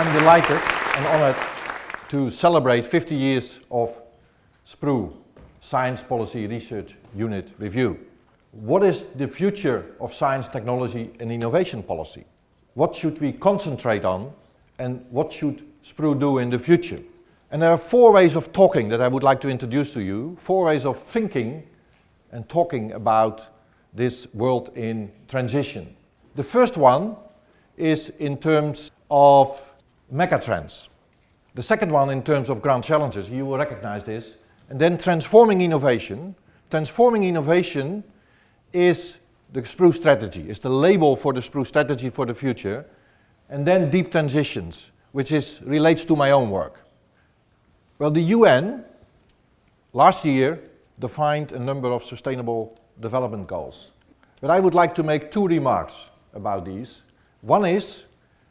I'm delighted and honored to celebrate 50 years of SPRU, Science Policy Research Unit Review. What is the future of science, technology and innovation policy? What should we concentrate on and what should SPRU do in the future? And there are 4 ways of talking that I would like to introduce to you, 4 ways of thinking and talking about this world in transition. The first one is in terms of megatrends. The second one in terms of grand challenges, you will recognize this. And then transforming innovation. Transforming innovation is the SPRU strategy, it's the label for the SPRU strategy for the future. And then deep transitions, which relates to my own work. Well, the UN last year defined a number of sustainable development goals. But I would like to make 2 remarks about these. One is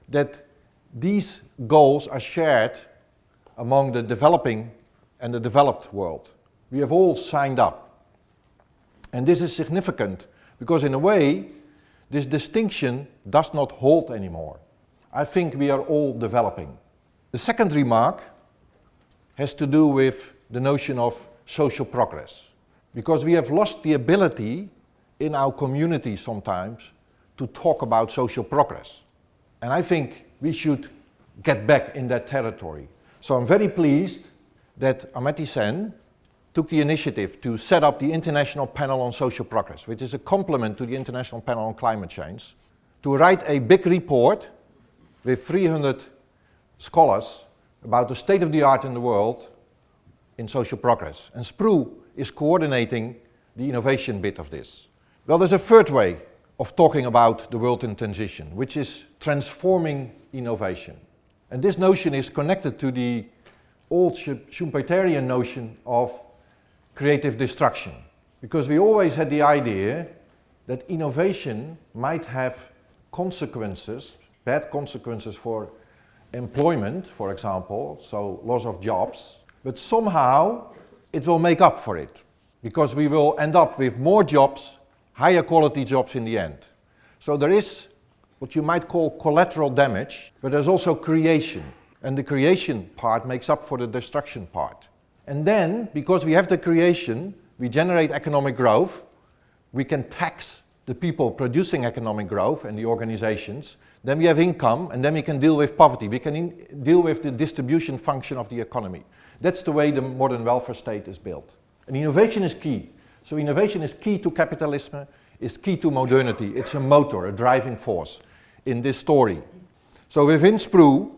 that these goals are shared among the developing and the developed world. We have all signed up. And this is significant because in a way, this distinction does not hold anymore. I think we are all developing. The second remark has to do with the notion of social progress. Because we have lost the ability in our community sometimes to talk about social progress. And I think we should get back in that territory. So I'm very pleased that Amartya Sen took the initiative to set up the International Panel on Social Progress, which is a complement to the International Panel on Climate Change, to write a big report with 300 scholars about the state of the art in the world in social progress. And SPRU is coordinating the innovation bit of this. Well, there's a third way of talking about the world in transition, which is transforming innovation. And this notion is connected to the old Schumpeterian notion of creative destruction. Because we always had the idea that innovation might have consequences, bad consequences for employment, for example, so loss of jobs, but somehow it will make up for it. Because we will end up with more jobs, higher quality jobs in the end. So there is what you might call collateral damage, but there's also creation. And the creation part makes up for the destruction part. And then, because we have the creation, we generate economic growth, we can tax the people producing economic growth and the organizations, then we have income, and then we can deal with poverty. We can deal with the distribution function of the economy. That's the way the modern welfare state is built. And innovation is key. So innovation is key to capitalism, is key to modernity. It's a motor, a driving force in this story. So within SPRU,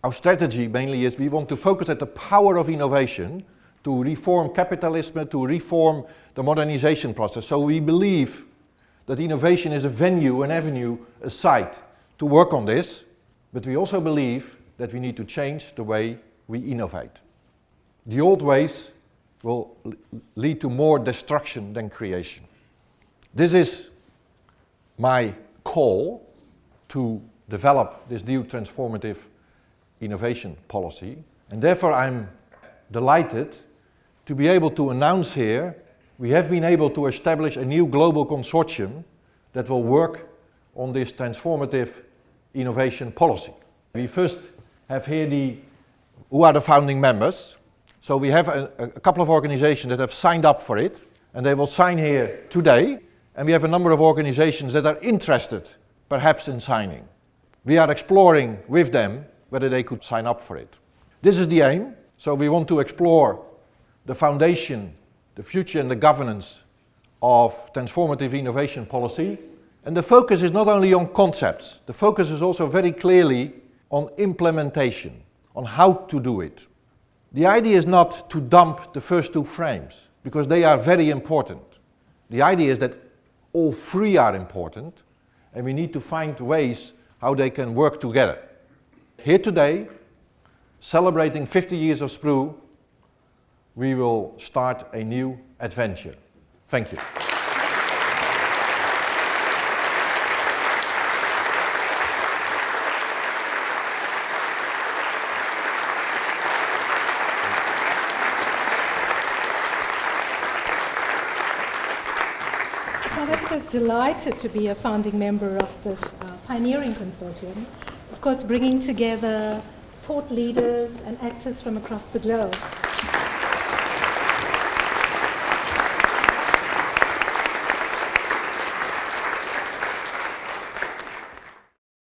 our strategy mainly is we want to focus at the power of innovation to reform capitalism, to reform the modernization process. So we believe that innovation is a venue, an avenue, a site to work on this, but we also believe that we need to change the way we innovate. The old ways will lead to more destruction than creation. This is my call to develop this new transformative innovation policy, and therefore I'm delighted to be able to announce here we have been able to establish a new global consortium that will work on this transformative innovation policy. We first have here who are the founding members. So we have a couple of organizations that have signed up for it, and they will sign here today. And we have a number of organizations that are interested, perhaps, in signing. We are exploring with them whether they could sign up for it. This is the aim. So we want to explore the foundation, the future and the governance of transformative innovation policy. And the focus is not only on concepts, the focus is also very clearly on implementation, on how to do it. The idea is not to dump the first 2 frames, because they are very important. The idea is that all 3 are important, and we need to find ways how they can work together. Here today, celebrating 50 years of SPRU, we will start a new adventure. Thank you. South Africa is delighted to be a founding member of this pioneering consortium, of course bringing together thought leaders and actors from across the globe.